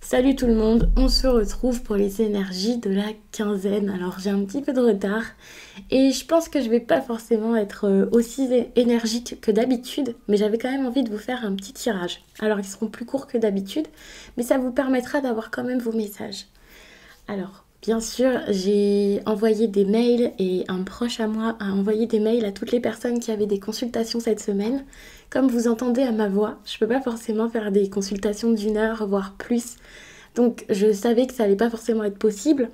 Salut tout le monde, on se retrouve pour les énergies de la quinzaine. Alors j'ai un petit peu de retard et je pense que je vais pas forcément être aussi énergique que d'habitude, mais j'avais quand même envie de vous faire un petit tirage. Alors ils seront plus courts que d'habitude, mais ça vous permettra d'avoir quand même vos messages. Alors, bien sûr, j'ai envoyé des mails et un proche à moi a envoyé des mails à toutes les personnes qui avaient des consultations cette semaine. Comme vous entendez à ma voix, je peux pas forcément faire des consultations d'1 heure, voire plus. Donc, je savais que ça allait pas forcément être possible.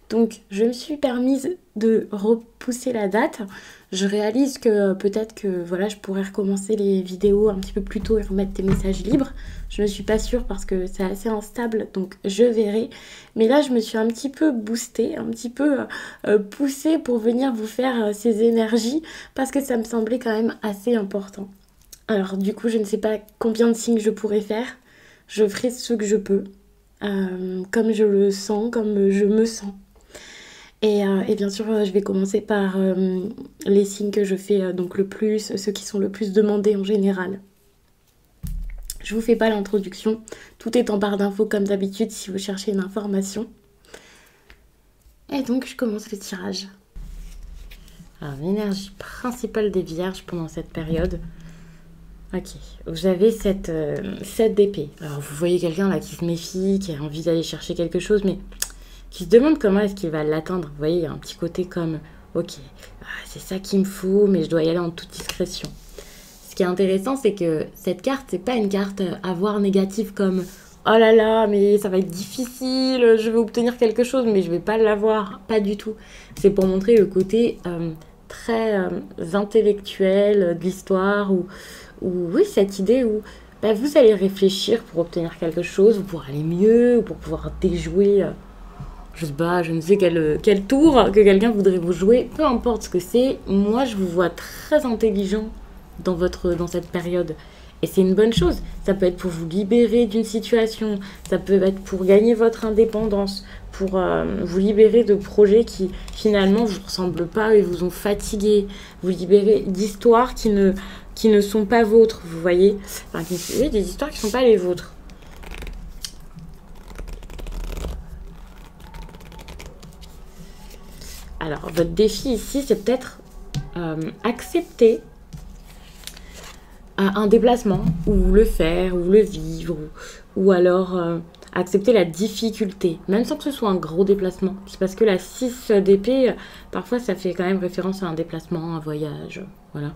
Donc, je me suis permise de repousser la date. Je réalise que peut-être que voilà, je pourrais recommencer les vidéos un petit peu plus tôt et remettre des messages libres. Je ne suis pas sûre parce que c'est assez instable, donc je verrai. Mais là, je me suis un petit peu boostée, un petit peu poussée pour venir vous faire ces énergies parce que ça me semblait quand même assez important. Alors du coup, je ne sais pas combien de signes je pourrais faire. Je ferai ce que je peux, comme je le sens, comme je me sens. Et bien sûr, je vais commencer par les signes que je fais donc le plus, ceux qui sont le plus demandés en général. Je vous fais pas l'introduction, tout est en barre d'infos comme d'habitude si vous cherchez une information. Et donc je commence le tirage. Alors l'énergie principale des vierges pendant cette période. Ok, vous avez cette 7 d'épée. Alors vous voyez quelqu'un là qui se méfie, qui a envie d'aller chercher quelque chose, mais qui se demande comment est-ce qu'il va l'atteindre. Vous voyez, il y a un petit côté comme, ok, c'est ça qu'il me faut, mais je dois y aller en toute discrétion. Ce qui est intéressant, c'est que cette carte, c'est pas une carte à voir négative comme oh là là, mais ça va être difficile, je vais obtenir quelque chose, mais je vais pas l'avoir. Pas du tout. C'est pour montrer le côté très intellectuel de l'histoire, ou oui, cette idée où bah, vous allez réfléchir pour obtenir quelque chose, pour aller mieux, ou pour pouvoir déjouer. Je sais pas, je ne sais quel tour que quelqu'un voudrait vous jouer, peu importe ce que c'est, moi je vous vois très intelligent dans cette période. Et c'est une bonne chose. Ça peut être pour vous libérer d'une situation, ça peut être pour gagner votre indépendance, pour vous libérer de projets qui finalement vous ressemblent pas et vous ont fatigué, vous libérer d'histoires qui ne sont pas vôtres, vous voyez. Enfin, oui, des histoires qui ne sont pas les vôtres. Alors, votre défi ici, c'est peut-être accepter un déplacement, ou le faire, ou le vivre, ou alors accepter la difficulté, même sans que ce soit un gros déplacement. C'est parce que la 6 d'épée, parfois ça fait quand même référence à un déplacement, un voyage, voilà.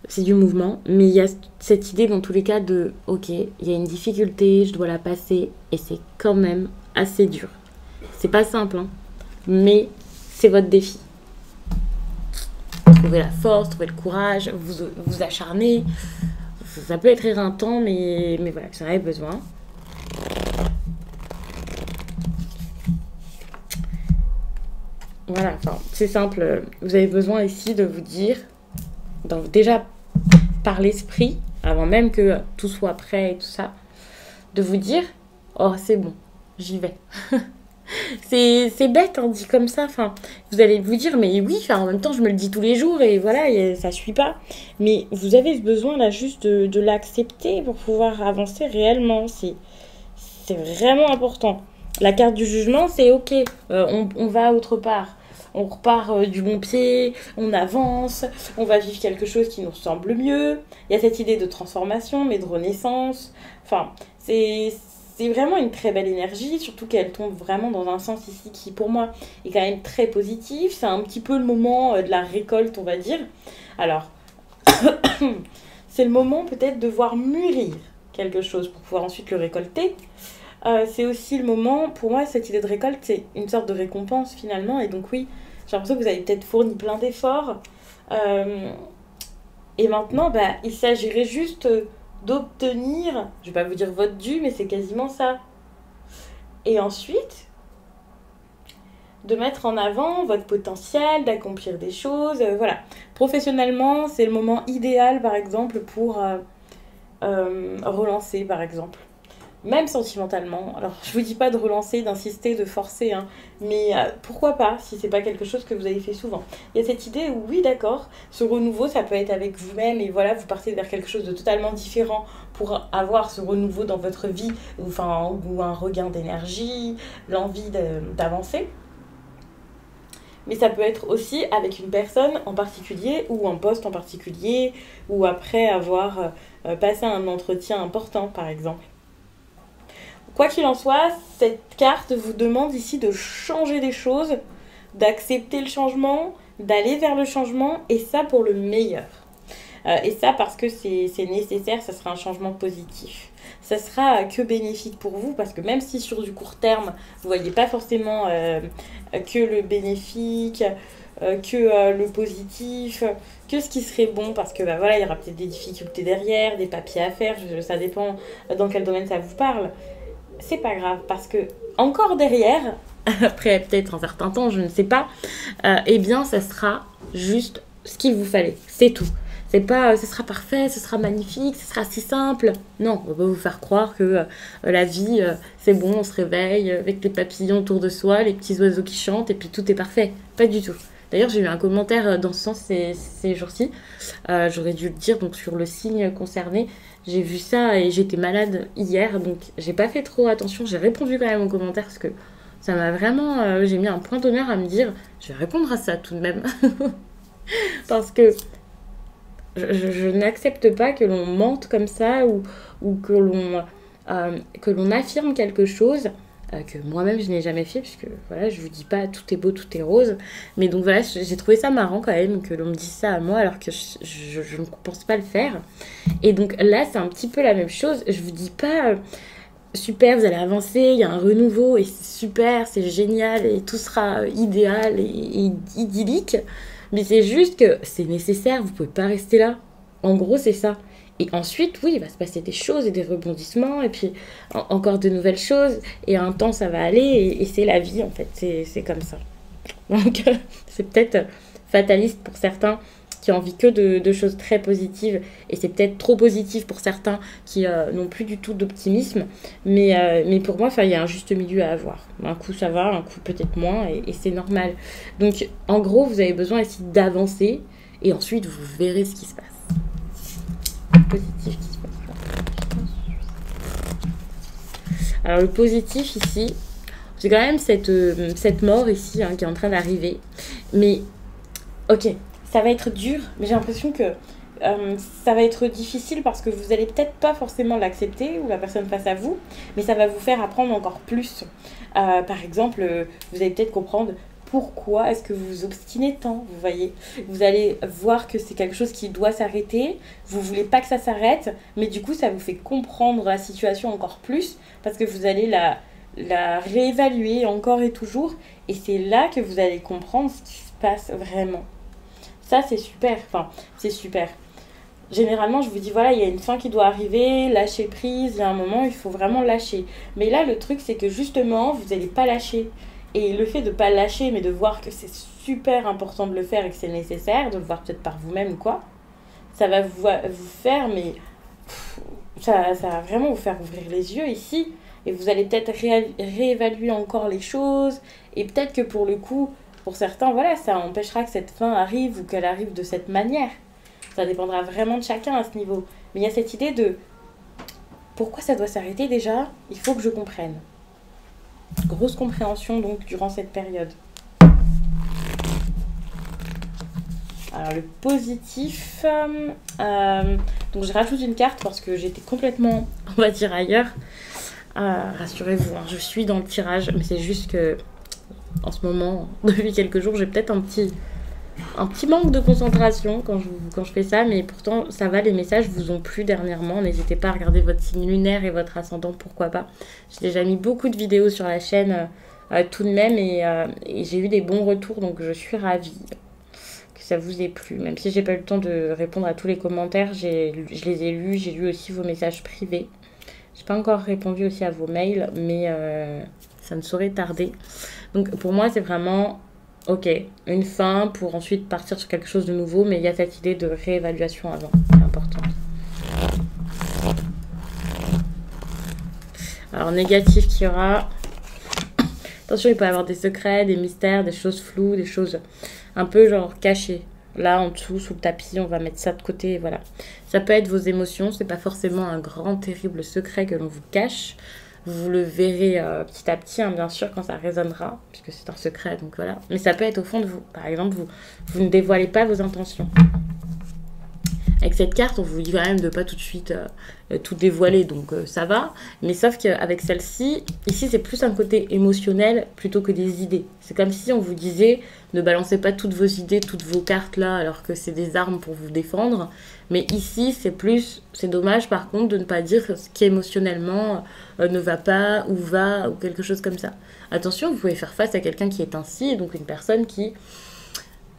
C'est du mouvement, mais il y a cette idée dans tous les cas de ok, il y a une difficulté, je dois la passer, et c'est quand même assez dur. C'est pas simple, hein, mais c'est votre défi. Trouver la force, trouver le courage, vous acharner. Ça peut être éreintant, mais voilà, vous en avez besoin. Voilà, enfin, c'est simple. Vous avez besoin ici de vous dire, donc déjà par l'esprit, avant même que tout soit prêt et tout ça, de vous dire, oh c'est bon, j'y vais. C'est bête, hein, dit comme ça. Enfin, vous allez vous dire, mais oui, en même temps, je me le dis tous les jours et voilà, et ça suit pas. Mais vous avez besoin là juste de l'accepter pour pouvoir avancer réellement. C'est vraiment important. La carte du jugement, c'est ok, on va autre part. On repart du bon pied, on avance, on va vivre quelque chose qui nous semble mieux. Il y a cette idée de transformation, mais de renaissance. Enfin, c'est vraiment une très belle énergie, surtout qu'elle tombe vraiment dans un sens ici qui, pour moi, est quand même très positif. C'est un petit peu le moment de la récolte, on va dire. Alors, c'est le moment peut-être de voir mûrir quelque chose pour pouvoir ensuite le récolter. C'est aussi le moment, pour moi, cette idée de récolte, c'est une sorte de récompense finalement. Et donc oui, j'ai l'impression que vous avez peut-être fourni plein d'efforts. Et maintenant, il s'agirait juste d'obtenir, je vais pas vous dire votre dû, mais c'est quasiment ça. Et ensuite, de mettre en avant votre potentiel, d'accomplir des choses, voilà. Professionnellement, c'est le moment idéal, par exemple, pour relancer, par exemple. même sentimentalement. Alors, je vous dis pas de relancer, d'insister, de forcer, hein, mais pourquoi pas, si c'est pas quelque chose que vous avez fait souvent. Il y a cette idée où, oui, d'accord, ce renouveau, ça peut être avec vous-même, et voilà, vous partez vers quelque chose de totalement différent pour avoir ce renouveau dans votre vie, enfin, ou un regain d'énergie, l'envie d'avancer. Mais ça peut être aussi avec une personne en particulier, ou un poste en particulier, ou après avoir passé un entretien important, par exemple. Quoi qu'il en soit, cette carte vous demande ici de changer des choses, d'accepter le changement, d'aller vers le changement, et ça pour le meilleur. Et ça parce que c'est nécessaire, ça sera un changement positif. Ça sera que bénéfique pour vous, parce que même si sur du court terme, vous ne voyez pas forcément que le bénéfique, que le positif, que ce qui serait bon, parce que voilà, il y aura peut-être des difficultés derrière, des papiers à faire, ça dépend dans quel domaine ça vous parle. C'est pas grave, parce que encore derrière, après peut-être un certain temps, je ne sais pas, eh bien ça sera juste ce qu'il vous fallait, c'est tout. C'est pas, ce sera parfait, ce sera magnifique, ce sera si simple. Non, on va vous faire croire que la vie, c'est bon, on se réveille avec les papillons autour de soi, les petits oiseaux qui chantent, et puis tout est parfait. Pas du tout. D'ailleurs, j'ai eu un commentaire dans ce sens ces jours-ci. J'aurais dû le dire donc sur le signe concerné. J'ai vu ça et j'étais malade hier, donc j'ai pas fait trop attention. J'ai répondu quand même aux commentaires parce que ça m'a vraiment... j'ai mis un point d'honneur à me dire, je vais répondre à ça tout de même. Parce que je n'accepte pas que l'on mente comme ça ou que l'on affirme quelque chose que moi-même je n'ai jamais fait, puisque voilà, je vous dis pas tout est beau, tout est rose, mais donc voilà, j'ai trouvé ça marrant quand même que l'on me dise ça à moi alors que je ne pense pas le faire. Et donc là c'est un petit peu la même chose, je vous dis pas super, vous allez avancer, il y a un renouveau et c'est super, c'est génial et tout sera idéal et idyllique, mais c'est juste que c'est nécessaire, vous pouvez pas rester là. En gros c'est ça. Et ensuite, oui, il va se passer des choses et des rebondissements, et puis encore de nouvelles choses, et un temps, ça va aller, et c'est la vie, en fait, c'est comme ça. Donc, c'est peut-être fataliste pour certains qui ont envie que de choses très positives, et c'est peut-être trop positif pour certains qui n'ont plus du tout d'optimisme, mais pour moi, il y a un juste milieu à avoir. Un coup, ça va, un coup, peut-être moins, et c'est normal. Donc, en gros, vous avez besoin ici d'avancer, et ensuite, vous verrez ce qui se passe. Positif qui se passe là. Alors le positif ici, c'est quand même cette mort ici qui est en train d'arriver. Mais ok, ça va être dur, mais j'ai l'impression que ça va être difficile parce que vous allez peut-être pas forcément l'accepter ou la personne face à vous, mais ça va vous faire apprendre encore plus. Par exemple, vous allez peut-être comprendre pourquoi est-ce que vous vous obstinez tant, vous voyez. Vous allez voir que c'est quelque chose qui doit s'arrêter, vous voulez pas que ça s'arrête, mais du coup ça vous fait comprendre la situation encore plus, parce que vous allez la réévaluer encore et toujours, et c'est là que vous allez comprendre ce qui se passe vraiment. Ça c'est super, c'est super. Généralement, je vous dis, voilà, il y a une fin qui doit arriver, lâcher prise, il y a un moment, il faut vraiment lâcher. Mais là, le truc, c'est que justement, vous n'allez pas lâcher. Et le fait de ne pas lâcher, mais de voir que c'est super important de le faire et que c'est nécessaire, de le voir peut-être par vous-même ou quoi, ça va vous faire, mais ça va vraiment vous faire ouvrir les yeux ici. Et vous allez peut-être réévaluer encore les choses. Et peut-être que pour le coup, pour certains, voilà, ça empêchera que cette fin arrive ou qu'elle arrive de cette manière. Ça dépendra vraiment de chacun à ce niveau. Mais il y a cette idée de pourquoi ça doit s'arrêter déjà, il faut que je comprenne. Grosse compréhension donc durant cette période. Alors le positif, donc je rajoute une carte parce que j'étais complètement, on va dire, ailleurs. Rassurez-vous, je suis dans le tirage, mais c'est juste que en ce moment, depuis quelques jours, j'ai peut-être un petit manque de concentration quand je fais ça, mais pourtant ça va, les messages vous ont plu dernièrement. N'hésitez pas à regarder votre signe lunaire et votre ascendant, pourquoi pas. J'ai déjà mis beaucoup de vidéos sur la chaîne tout de même et j'ai eu des bons retours, donc je suis ravie que ça vous ait plu. Même si j'ai pas eu le temps de répondre à tous les commentaires, je les ai lus, j'ai lu aussi vos messages privés. J'ai pas encore répondu aussi à vos mails, mais ça ne saurait tarder. Donc pour moi c'est vraiment... Ok, une fin pour ensuite partir sur quelque chose de nouveau, mais il y a cette idée de réévaluation avant, c'est important. Alors, négatif qu'il y aura. Attention, il peut y avoir des secrets, des mystères, des choses floues, des choses un peu genre cachées. Là, en dessous, sous le tapis, on va mettre ça de côté, voilà. Ça peut être vos émotions, c'est pas forcément un grand, terrible secret que l'on vous cache. Vous le verrez petit à petit, hein, bien sûr, quand ça résonnera, puisque c'est un secret, donc voilà. Mais ça peut être au fond de vous. Par exemple, vous ne dévoilez pas vos intentions. Avec cette carte, on vous dit quand même de ne pas tout de suite tout dévoiler, donc ça va. Mais sauf qu'avec celle-ci, ici, c'est plus un côté émotionnel plutôt que des idées. C'est comme si on vous disait ne balancez pas toutes vos idées, toutes vos cartes là, alors que c'est des armes pour vous défendre. Mais ici, c'est dommage par contre de ne pas dire ce qui émotionnellement ne va pas ou va ou quelque chose comme ça. Attention, vous pouvez faire face à quelqu'un qui est ainsi, donc une personne qui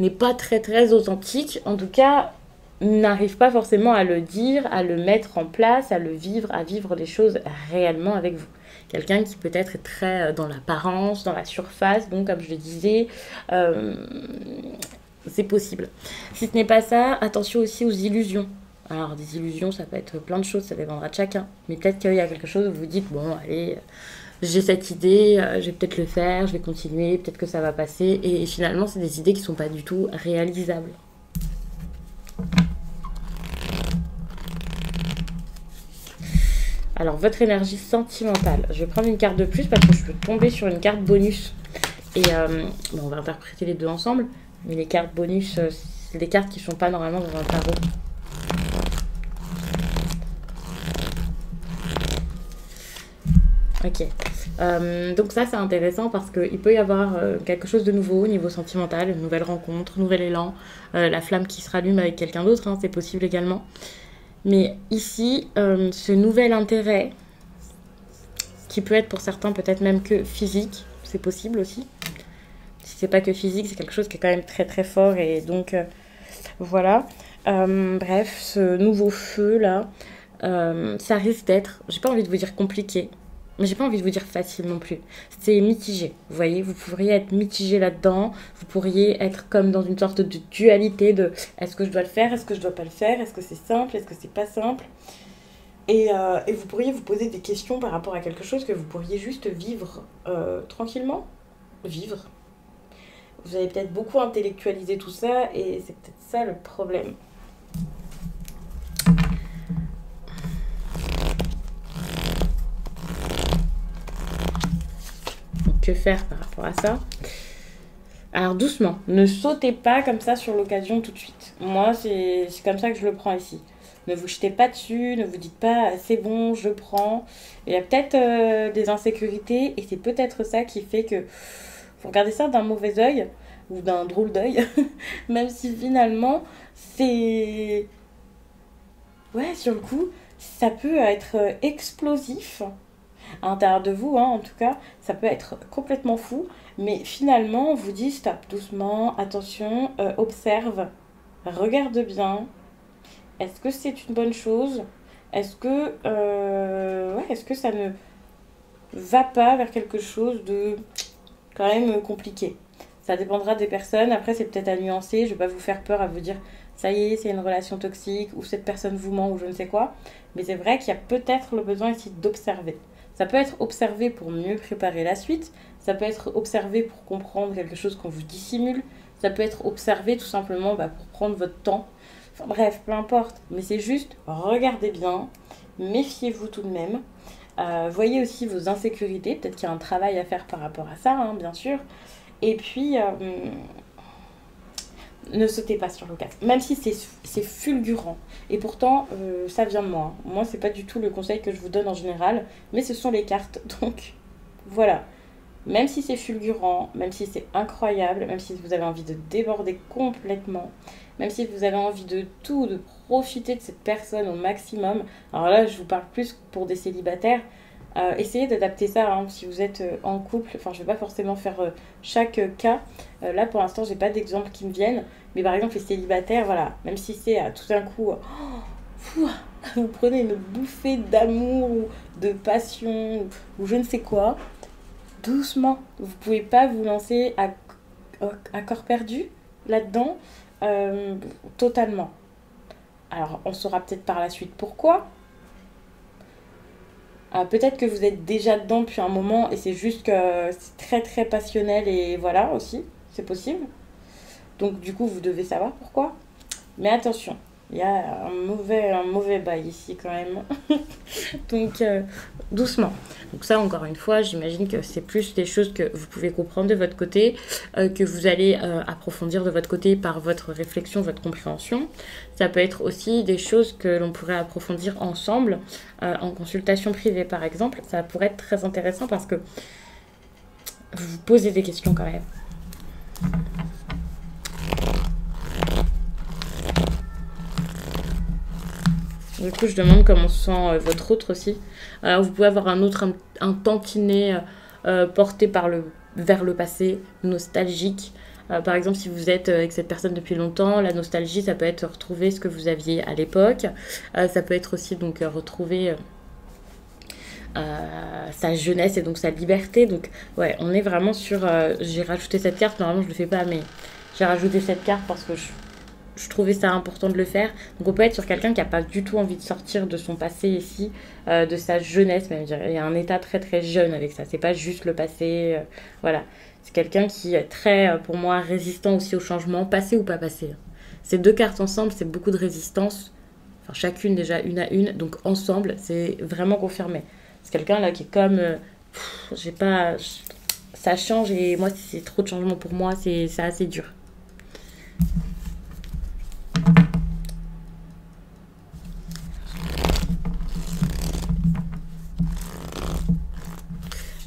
n'est pas très très authentique. En tout cas, n'arrive pas forcément à le dire, à le mettre en place, à vivre les choses réellement avec vous. Quelqu'un qui peut-être est très dans l'apparence, dans la surface, donc comme je le disais, c'est possible. Si ce n'est pas ça, attention aussi aux illusions. Alors des illusions, ça peut être plein de choses, ça dépendra de chacun. Mais peut-être qu'il y a quelque chose où vous dites, bon, allez, j'ai cette idée, je vais peut-être le faire, je vais continuer, peut-être que ça va passer. Et finalement, c'est des idées qui ne sont pas du tout réalisables. Alors, votre énergie sentimentale. Je vais prendre une carte de plus parce que je peux tomber sur une carte bonus. Et bon, on va interpréter les deux ensemble. Mais les cartes bonus, c'est des cartes qui ne sont pas normalement dans un tarot. Ok. Donc ça, c'est intéressant parce qu'il peut y avoir quelque chose de nouveau au niveau sentimental, une nouvelle rencontre, nouvel élan, la flamme qui se rallume avec quelqu'un d'autre, hein, c'est possible également. Mais ici, ce nouvel intérêt, qui peut être pour certains peut-être même que physique, c'est possible aussi. Si c'est pas que physique, c'est quelque chose qui est quand même très très fort et donc voilà. Bref, ce nouveau feu là, ça risque d'être, j'ai pas envie de vous dire compliqué, mais j'ai pas envie de vous dire facile non plus. C'est mitigé, vous voyez, vous pourriez être mitigé là-dedans, vous pourriez être comme dans une sorte de dualité de est-ce que je dois le faire, est-ce que je dois pas le faire, est-ce que c'est simple, est-ce que c'est pas simple. Et vous pourriez vous poser des questions par rapport à quelque chose que vous pourriez juste vivre tranquillement. Vivre. Vous avez peut-être beaucoup intellectualisé tout ça et c'est peut-être ça le problème. Donc, que faire par rapport à ça? Alors doucement, ne sautez pas comme ça sur l'occasion tout de suite. Moi, c'est comme ça que je le prends ici. Ne vous jetez pas dessus, ne vous dites pas c'est bon, je prends. Il y a peut-être des insécurités et c'est peut-être ça qui fait que vous regardez ça d'un mauvais œil ou d'un drôle d'œil, même si finalement c'est... Ouais, sur le coup, ça peut être explosif à l'intérieur de vous, hein, en tout cas, ça peut être complètement fou, mais finalement, on vous dit stop, doucement, attention, observe, regarde bien, est-ce que c'est une bonne chose? Est-ce que ça ne va pas vers quelque chose de quand même compliqué? Ça dépendra des personnes. Après, c'est peut-être à nuancer. Je vais pas vous faire peur à vous dire ça y est, c'est une relation toxique ou cette personne vous ment ou je ne sais quoi. Mais c'est vrai qu'il y a peut-être le besoin ici d'observer. Ça peut être observé pour mieux préparer la suite. Ça peut être observé pour comprendre quelque chose qu'on vous dissimule. Ça peut être observé tout simplement pour prendre votre temps. Enfin, bref, peu importe. Mais c'est juste, regardez bien. Méfiez-vous tout de même. Voyez aussi vos insécurités. Peut-être qu'il y a un travail à faire par rapport à ça, hein, bien sûr. Et puis, ne sautez pas sur l'occasion. Même si c'est fulgurant. Et pourtant, ça vient de moi. Moi, c'est pas du tout le conseil que je vous donne en général. Mais ce sont les cartes. Donc, voilà. Même si c'est fulgurant, même si c'est incroyable, même si vous avez envie de déborder complètement, même si vous avez envie de tout, de profiter de cette personne au maximum. Alors là, je vous parle plus pour des célibataires. Essayez d'adapter ça, hein, si vous êtes en couple. Enfin, je ne vais pas forcément faire chaque cas. Là, pour l'instant, j'ai pas d'exemple qui me viennent. Mais par exemple, les célibataires, voilà, même si c'est tout d'un coup, vous prenez une bouffée d'amour ou de passion ou je ne sais quoi, doucement. Vous pouvez pas vous lancer à corps perdu là-dedans totalement. Alors, on saura peut-être par la suite pourquoi. Peut-être que vous êtes déjà dedans depuis un moment et c'est juste que c'est très très passionnel et voilà aussi, c'est possible. Donc du coup, vous devez savoir pourquoi. Mais attention, il y a un mauvais bail ici quand même. Donc doucement. Donc ça, encore une fois, j'imagine que c'est plus des choses que vous pouvez comprendre de votre côté, que vous allez approfondir de votre côté par votre réflexion, votre compréhension. Ça peut être aussi des choses que l'on pourrait approfondir ensemble, en consultation privée par exemple. Ça pourrait être très intéressant parce que vous vous posez des questions quand même. Du coup, je demande comment se sent votre autre aussi. Alors, vous pouvez avoir un tantinet porté vers le passé, nostalgique. Par exemple, si vous êtes avec cette personne depuis longtemps, la nostalgie, ça peut être retrouver ce que vous aviez à l'époque. Ça peut être aussi donc retrouver sa jeunesse et donc sa liberté. Donc, ouais, on est vraiment sur. J'ai rajouté cette carte. Normalement, je ne le fais pas, mais j'ai rajouté cette carte parce que je trouvais ça important de le faire. Donc on peut être sur quelqu'un qui n'a pas du tout envie de sortir de son passé ici, de sa jeunesse même. Il y a un état très très jeune avec ça. C'est pas juste le passé. Voilà. C'est quelqu'un qui est très, pour moi, résistant aussi au changement, passé ou pas passé. Ces deux cartes ensemble, c'est beaucoup de résistance. Enfin, chacune déjà une à une. Donc ensemble, c'est vraiment confirmé. C'est quelqu'un là qui est comme... j'ai pas... Ça change et moi, c'est trop de changement pour moi. C'est assez dur.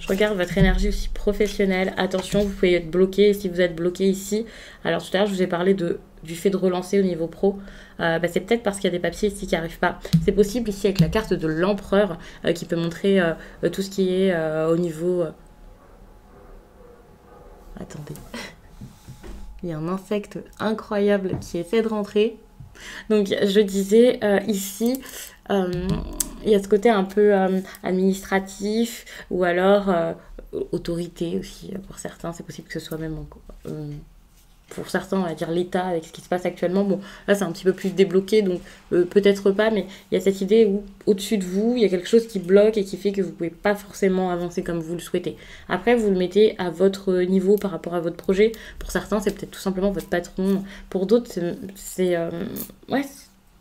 Je regarde votre énergie aussi professionnelle. Attention, vous pouvez être bloqué. Et si vous êtes bloqué ici, alors tout à l'heure, je vous ai parlé du fait de relancer au niveau pro. C'est peut-être parce qu'il y a des papiers ici qui n'arrivent pas. C'est possible ici avec la carte de l'empereur qui peut montrer tout ce qui est au niveau... Attendez. Il y a un insecte incroyable qui essaie de rentrer. Donc je disais ici, il y a ce côté un peu administratif ou alors autorité aussi pour certains. C'est possible que ce soit même pour certains, on va dire l'État avec ce qui se passe actuellement. Bon, là c'est un petit peu plus débloqué, donc peut-être pas, mais il y a cette idée où au-dessus de vous, il y a quelque chose qui bloque et qui fait que vous ne pouvez pas forcément avancer comme vous le souhaitez. Après, vous le mettez à votre niveau par rapport à votre projet. Pour certains, c'est peut-être tout simplement votre patron. Pour d'autres, ouais,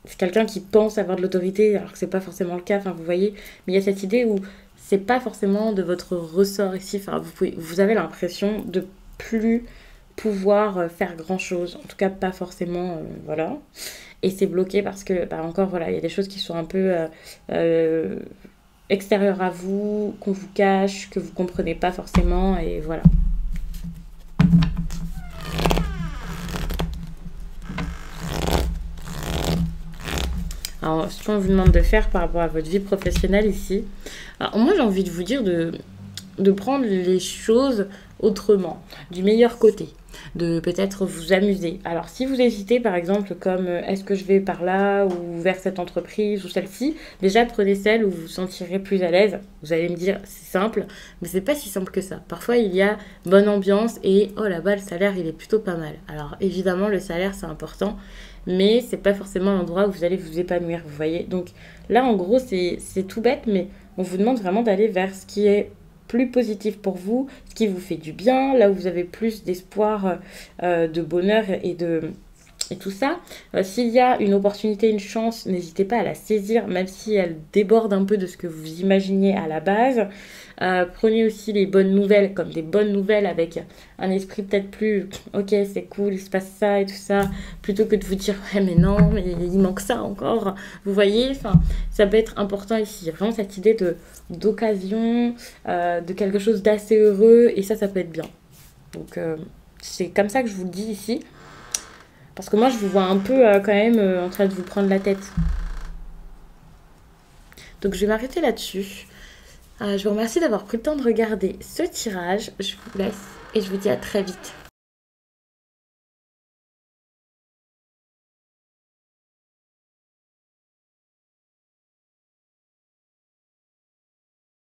c'est quelqu'un qui pense avoir de l'autorité, alors que c'est pas forcément le cas, enfin vous voyez. Mais il y a cette idée où c'est pas forcément de votre ressort ici. Enfin, vous avez l'impression de plus pouvoir faire grand chose, en tout cas pas forcément, voilà. Et c'est bloqué parce que, bah, encore, voilà, il y a des choses qui sont un peu extérieures à vous, qu'on vous cache, que vous comprenez pas forcément, et voilà. Alors, ce qu'on vous demande de faire par rapport à votre vie professionnelle ici, alors, moi j'ai envie de vous dire de prendre les choses autrement, du meilleur côté, de peut-être vous amuser. Alors si vous hésitez par exemple comme est-ce que je vais par là ou vers cette entreprise ou celle-ci, déjà prenez celle où vous vous sentirez plus à l'aise. Vous allez me dire c'est simple, mais c'est pas si simple que ça. Parfois il y a bonne ambiance et oh là-bas le salaire il est plutôt pas mal. Alors évidemment le salaire c'est important, mais c'est pas forcément l'endroit où vous allez vous épanouir, vous voyez. Donc là en gros c'est tout bête, mais on vous demande vraiment d'aller vers ce qui est plus positif pour vous, ce qui vous fait du bien, là où vous avez plus d'espoir, de bonheur et tout ça. S'il y a une opportunité, une chance, n'hésitez pas à la saisir, même si elle déborde un peu de ce que vous imaginiez à la base. Prenez aussi les bonnes nouvelles comme des bonnes nouvelles avec un esprit peut-être plus ok c'est cool, il se passe ça et tout ça, plutôt que de vous dire ouais mais non, mais il manque ça encore. Vous voyez, enfin ça peut être important ici. Il y a vraiment cette idée d'occasion, de quelque chose d'assez heureux et ça peut être bien. Donc c'est comme ça que je vous le dis ici. Parce que moi je vous vois un peu quand même en train de vous prendre la tête. Donc je vais m'arrêter là-dessus. Je vous remercie d'avoir pris le temps de regarder ce tirage. Je vous laisse et je vous dis à très vite.